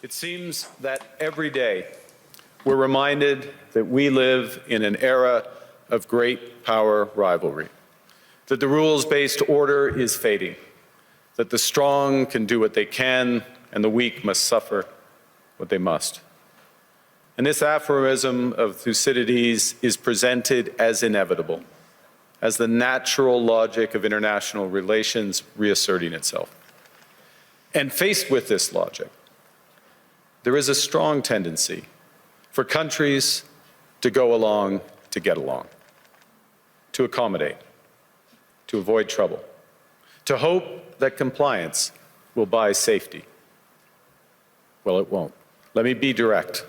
It seems that every day we're reminded that we live in an era of great power rivalry, that the rules-based order is fading, that the strong can do what they can and the weak must suffer what they must. And this aphorism of Thucydides is presented as inevitable, as the natural logic of international relations reasserting itself. And faced with this logic, there is a strong tendency for countries to go along to get along, to accommodate, to avoid trouble, to hope that compliance will buy safety. Well, it won't. Let me be direct.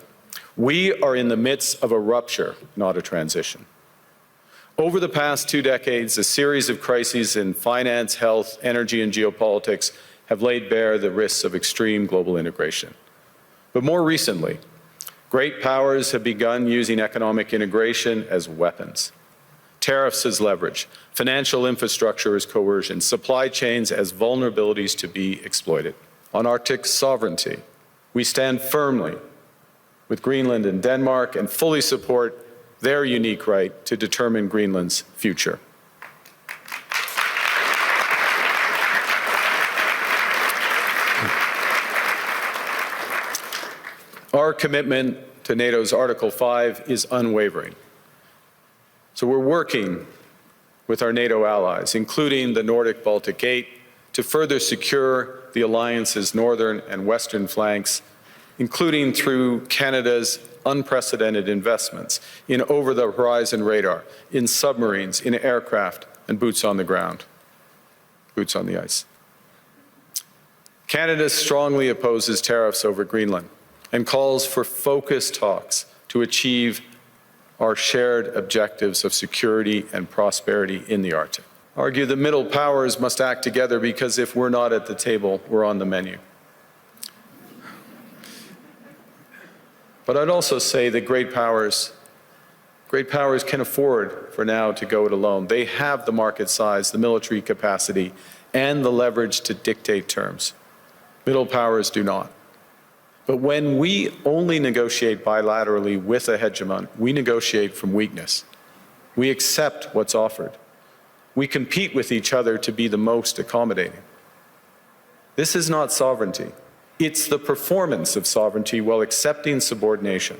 We are in the midst of a rupture, not a transition. Over the past 2 decades, a series of crises in finance, health, energy, and geopolitics have laid bare the risks of extreme global integration. But more recently, great powers have begun using economic integration as weapons. Tariffs as leverage, financial infrastructure as coercion, supply chains as vulnerabilities to be exploited. On Arctic sovereignty, we stand firmly with Greenland and Denmark and fully support their unique right to determine Greenland's future. Our commitment to NATO's Article 5 is unwavering. So we're working with our NATO allies, including the Nordic-Baltic Gate, to further secure the alliance's northern and western flanks, including through Canada's unprecedented investments in over-the-horizon radar, in submarines, in aircraft, and boots on the ground, boots on the ice. Canada strongly opposes tariffs over Greenland and calls for focused talks to achieve our shared objectives of security and prosperity in the Arctic. Argue the middle powers must act together because if we're not at the table, we're on the menu. But I'd also say that great powers can afford for now to go it alone. They have the market size, the military capacity, and the leverage to dictate terms. Middle powers do not. But when we only negotiate bilaterally with a hegemon, we negotiate from weakness. We accept what's offered. We compete with each other to be the most accommodating. This is not sovereignty. It's the performance of sovereignty while accepting subordination.